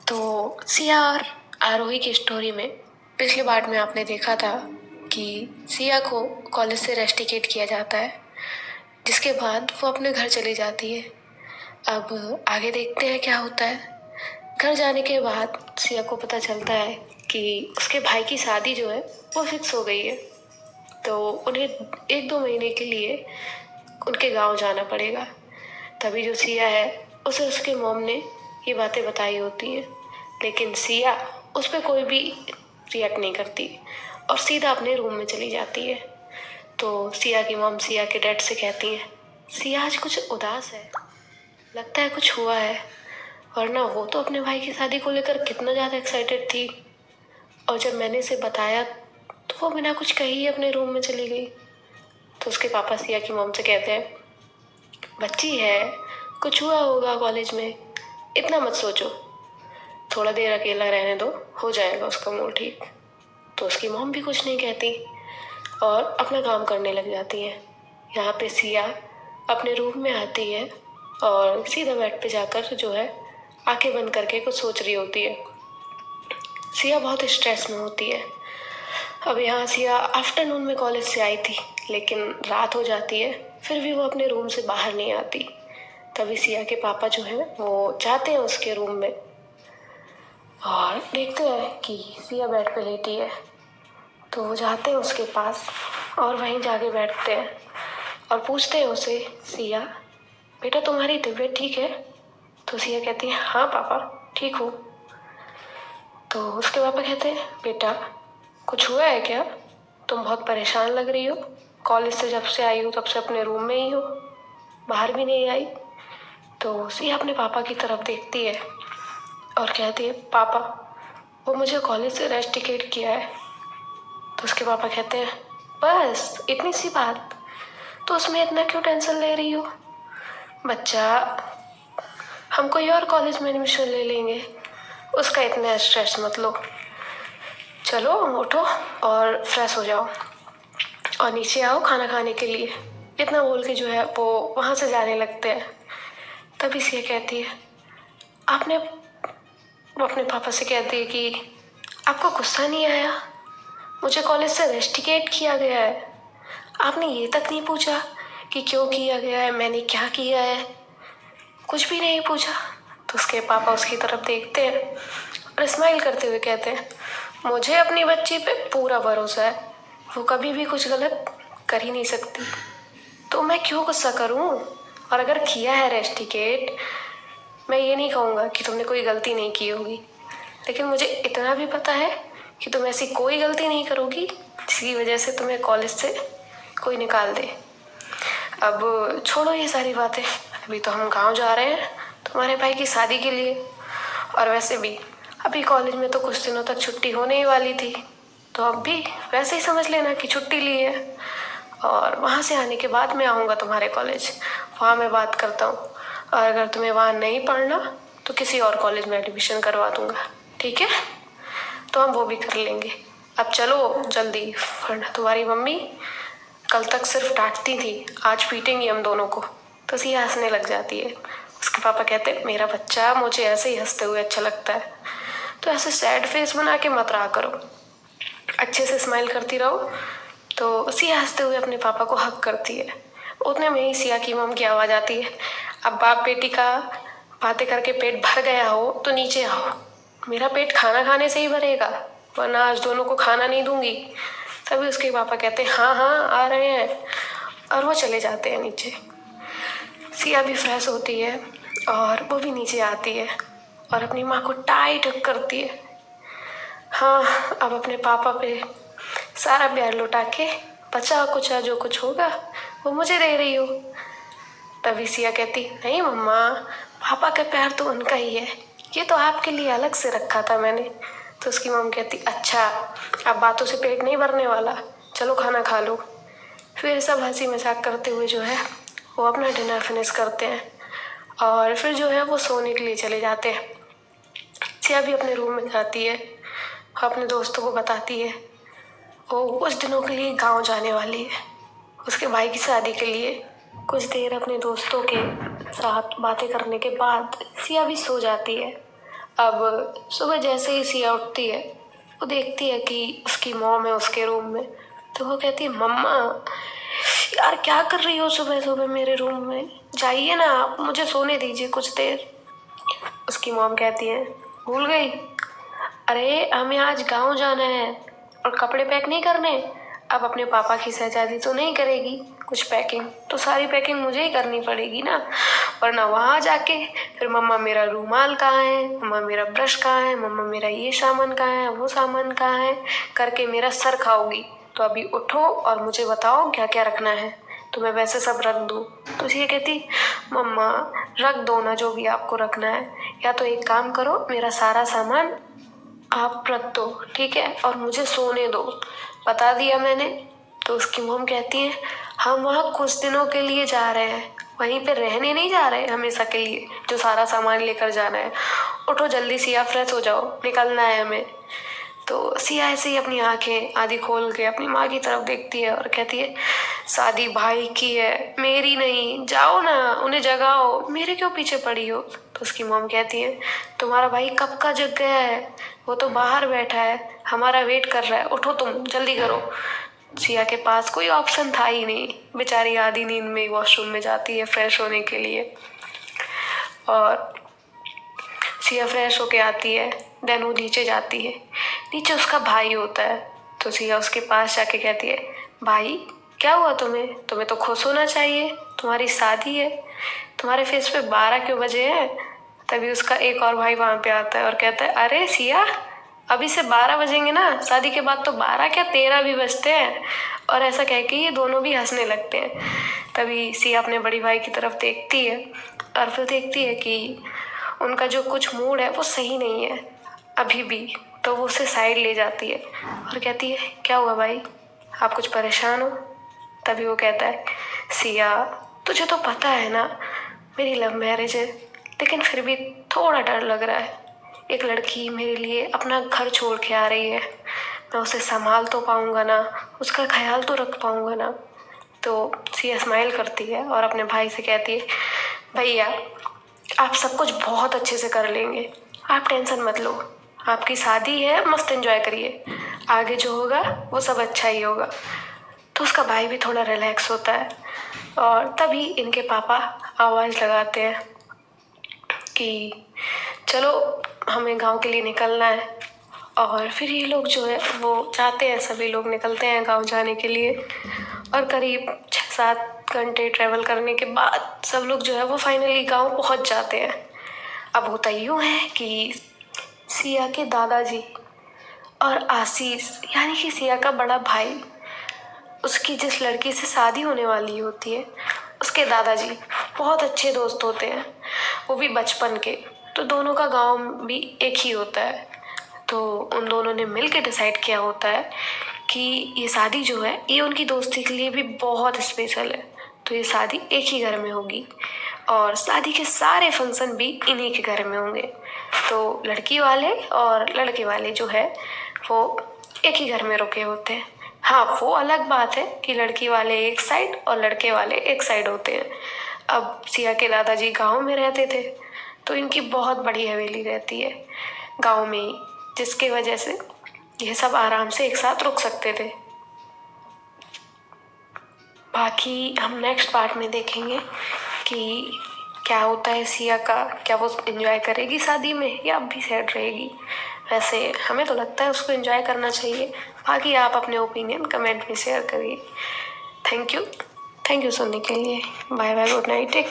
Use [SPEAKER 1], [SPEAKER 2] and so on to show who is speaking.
[SPEAKER 1] तो सिया और आरोही की स्टोरी में पिछले पार्ट में आपने देखा था कि सिया को कॉलेज से रेस्टिकेट किया जाता है, जिसके बाद वो अपने घर चली जाती है। अब आगे देखते हैं क्या होता है। घर जाने के बाद सिया को पता चलता है कि उसके भाई की शादी जो है वो फिक्स हो गई है, तो उन्हें 1-2 महीने के लिए उनके गांव जाना पड़ेगा। तभी जो सिया है उसे उसके मॉम ने ये बातें बताई होती हैं, लेकिन सिया उस पर कोई भी रिएक्ट नहीं करती और सीधा अपने रूम में चली जाती है। तो सिया की मॉम सिया के डैड से कहती है, सिया आज कुछ उदास है, लगता है कुछ हुआ है, वरना वो तो अपने भाई की शादी को लेकर कितना ज़्यादा एक्साइटेड थी। और जब मैंने इसे बताया तो वो बिना कुछ कही ही अपने रूम में चली गई। तो उसके पापा सिया की मॉम से कहते हैं, बच्ची है, कुछ हुआ होगा कॉलेज में, इतना मत सोचो, थोड़ा देर अकेला रहने दो, हो जाएगा उसका मूड ठीक। तो उसकी मॉम भी कुछ नहीं कहती और अपना काम करने लग जाती है। यहाँ पे सिया अपने रूम में आती है और सीधा बेड पे जाकर जो है आंखें बंद करके कुछ सोच रही होती है। सिया बहुत स्ट्रेस में होती है। अब यहाँ सिया आफ्टरनून में कॉलेज से आई थी, लेकिन रात हो जाती है, फिर भी वो अपने रूम से बाहर नहीं आती। तभी सिया के पापा जो हैं वो जाते हैं उसके रूम में और देखते हैं कि सिया बेड पे लेटी है। तो वो जाते हैं उसके पास और वहीं जाके बैठते हैं और पूछते हैं उसे, सिया बेटा तुम्हारी तबीयत ठीक है? तो सिया कहती है, हाँ पापा ठीक हूँ। तो उसके पापा कहते हैं, बेटा कुछ हुआ है क्या? तुम बहुत परेशान लग रही हो, कॉलेज से जब से आई हो तब से अपने रूम में ही हो, बाहर भी नहीं आई। तो सिया अपने पापा की तरफ देखती है और कहती है, पापा वो मुझे कॉलेज से रेस्टिकेट किया है। तो उसके पापा कहते हैं, बस इतनी सी बात, तो उसमें इतना क्यों टेंशन ले रही हो? बच्चा, हम कोई और कॉलेज में एडमिशन ले लेंगे, उसका इतना स्ट्रेस मत लो। चलो उठो और फ्रेश हो जाओ और नीचे आओ खाना खाने के लिए। इतना बोल के जो है वो वहाँ से जाने लगते हैं। तभी सिया कहती है, वो अपने पापा से कहती है कि आपको गुस्सा नहीं आया? मुझे कॉलेज से रेस्टिकेट किया गया है, आपने ये तक नहीं पूछा कि क्यों किया गया है, मैंने क्या किया है? कुछ भी नहीं पूछा। तो उसके पापा उसकी तरफ देखते हैं और स्माइल करते हुए कहते हैं, मुझे अपनी बच्ची पे पूरा भरोसा है, वो कभी भी कुछ गलत कर ही नहीं सकती, तो मैं क्यों गुस्सा करूं? और अगर किया है रेस्टिकेट, मैं ये नहीं कहूँगा कि तुमने कोई गलती नहीं की होगी, लेकिन मुझे इतना भी पता है कि तुम ऐसी कोई गलती नहीं करोगी जिसकी वजह से तुम्हें कॉलेज से कोई निकाल दे। अब छोड़ो ये सारी बातें, अभी तो हम गांव जा रहे हैं तुम्हारे भाई की शादी के लिए, और वैसे भी अभी कॉलेज में तो कुछ दिनों तक छुट्टी होने ही वाली थी, तो अब भी वैसे ही समझ लेना कि छुट्टी ली है। और वहाँ से आने के बाद मैं आऊँगा तुम्हारे कॉलेज, वहाँ मैं बात करता हूँ, और अगर तुम्हें वहाँ नहीं पढ़ना तो किसी और कॉलेज में एडमिशन करवा दूँगा, ठीक है? तो हम वो भी कर लेंगे। अब चलो जल्दी, वरना तुम्हारी मम्मी कल तक सिर्फ डांटती थी, आज पीटेंगी हम दोनों को। तो सिया हंसने लग जाती है। उसके पापा कहते हैं, मेरा बच्चा, मुझे ऐसे ही हंसते हुए अच्छा लगता है, तो ऐसे सैड फेस बना के मत रहा करो, अच्छे से स्माइल करती रहो। तो सिया हंसते हुए अपने पापा को हक करती है। उतने में ही सिया की मम की आवाज़ आती है, अब बाप बेटी का बातें करके पेट भर गया हो तो नीचे आओ, मेरा पेट खाना खाने से ही भरेगा, वरना आज दोनों को खाना नहीं दूंगी। तभी उसके पापा कहते हैं, हाँ हाँ आ रहे हैं, और वो चले जाते हैं नीचे। सिया भी फ्रेश होती है और वो भी नीचे आती है और अपनी माँ को टाइट हक करती है। हाँ, अब अपने पापा पे सारा प्यार लुटा के बचा कुचा जो कुछ होगा वो मुझे दे रही हो। तभी सिया कहती, नहीं मम्मा, पापा का प्यार तो उनका ही है, ये तो आपके लिए अलग से रखा था मैंने। तो उसकी मम्मी कहती, अच्छा अब बातों से पेट नहीं भरने वाला, चलो खाना खा लो। फिर सब हंसी मजाक करते हुए जो है वो अपना डिनर फिनिश करते हैं और फिर जो है वो सोने के लिए चले जाते हैं। सिया भी अपने रूम में जाती है, अपने दोस्तों को बताती है वो कुछ दिनों के लिए गांव जाने वाली है उसके भाई की शादी के लिए। कुछ देर अपने दोस्तों के साथ बातें करने के बाद सिया भी सो जाती है। अब सुबह जैसे ही सिया उठती है, वो देखती है कि उसकी मॉम है उसके रूम में। तो वो कहती है, मम्मा यार क्या कर रही हो सुबह सुबह मेरे रूम में, जाइए ना आप, मुझे सोने दीजिए कुछ देर। उसकी मॉम कहती है, भूल गई? अरे हमें आज गांव जाना है और कपड़े पैक नहीं करने। अब अपने पापा की शहजादी तो नहीं करेगी कुछ पैकिंग, तो सारी पैकिंग मुझे ही करनी पड़ेगी ना, वरना वहां जाके फिर मम्मा मेरा रूमाल कहाँ है, मम्मा मेरा ब्रश कहाँ है, मम्मा मेरा ये सामान कहाँ है, वो सामान कहाँ है करके मेरा सर खाओगी। तो अभी उठो और मुझे बताओ क्या क्या रखना है, तो मैं वैसे सब रख दूँ। तो ये कहती, मम्मा रख दो ना जो भी आपको रखना है, या तो एक काम करो, मेरा सारा सामान आप रख दो, ठीक है, और मुझे सोने दो, बता दिया मैंने। तो उसकी मॉम कहती है, हम वहाँ कुछ दिनों के लिए जा रहे हैं, वहीं पे रहने नहीं जा रहे हमेशा के लिए जो सारा सामान लेकर जाना है। उठो जल्दी सिया, फ्रेश हो जाओ, निकलना है हमें। तो सिया ऐसे ही अपनी आंखें आधी खोल के अपनी माँ की तरफ देखती है और कहती है, शादी भाई की है मेरी नहीं, जाओ ना उन्हें जगाओ, मेरे क्यों पीछे पड़ी हो। तो उसकी मॉम कहती है, तुम्हारा भाई कब का जग गया है, वो तो बाहर बैठा है, हमारा वेट कर रहा है, उठो तुम जल्दी करो। सिया के पास कोई ऑप्शन था ही नहीं, बेचारी आधी नींद में वॉशरूम में जाती है फ्रेश होने के लिए। और सिया फ्रेश होके आती है, देन वो नीचे जाती है, नीचे उसका भाई होता है। तो सिया उसके पास जाके कहती है, भाई क्या हुआ तुम्हें, तुम्हें तो खुश होना चाहिए, तुम्हारी शादी है, तुम्हारे फेस पे 12 क्यों बजे हैं। तभी उसका एक और भाई वहां पे आता है और कहता है, अरे सिया अभी से 12 बजेंगे ना, शादी के बाद तो 12 क्या 13 भी बजते हैं। और ऐसा कह के ये दोनों भी हंसने लगते हैं। तभी सिया अपने बड़ी भाई की तरफ देखती है और फिर देखती है कि उनका जो कुछ मूड है वो सही नहीं है अभी भी। तो वो उसे साइड ले जाती है और कहती है, क्या हुआ भाई, आप कुछ परेशान हो। तभी वो कहता है, सिया तुझे तो पता है ना मेरी लव मैरिज है, लेकिन फिर भी थोड़ा डर लग रहा है, एक लड़की मेरे लिए अपना घर छोड़ के आ रही है, मैं उसे संभाल तो पाऊंगा ना, उसका ख्याल तो रख पाऊंगा ना। तो सिया स्माइल करती है और अपने भाई से कहती है, भैया आप सब कुछ बहुत अच्छे से कर लेंगे, आप टेंशन मत लो, आपकी शादी है, मस्त एंजॉय करिए, आगे जो होगा वो सब अच्छा ही होगा। तो उसका भाई भी थोड़ा रिलैक्स होता है। और तभी इनके पापा आवाज़ लगाते हैं कि चलो हमें गांव के लिए निकलना है। और फिर ये लोग जो है वो जाते हैं, सभी लोग निकलते हैं गांव जाने के लिए। और करीब 6-7 घंटे ट्रैवल करने के बाद सब लोग जो है वो फाइनली गांव पहुंच जाते हैं। अब होता यूँ है कि सिया के दादाजी और आशीष यानी कि सिया का बड़ा भाई, उसकी जिस लड़की से शादी होने वाली होती है उसके दादाजी बहुत अच्छे दोस्त होते हैं, वो भी बचपन के। तो दोनों का गांव भी एक ही होता है। तो उन दोनों ने मिल के डिसाइड किया होता है कि ये शादी जो है ये उनकी दोस्ती के लिए भी बहुत स्पेशल है। तो ये शादी एक ही घर में होगी और शादी के सारे फंक्शन भी इन्हीं के घर में होंगे। तो लड़की वाले और लड़के वाले जो है वो एक ही घर में रुके होते हैं। हाँ वो अलग बात है कि लड़की वाले एक साइड और लड़के वाले एक साइड होते हैं। अब सिया के दादाजी गांव में रहते थे, तो इनकी बहुत बड़ी हवेली रहती है गांव में ही, जिसकी वजह से ये सब आराम से एक साथ रुक सकते थे। बाकी हम नेक्स्ट पार्ट में देखेंगे कि क्या होता है सिया का, क्या वो एंजॉय करेगी शादी में या अब भी सैड रहेगी। वैसे हमें तो लगता है उसको एंजॉय करना चाहिए। बाकी आप अपने ओपिनियन कमेंट में शेयर करिए। थैंक यू सुनने के लिए। Bye bye, good night, take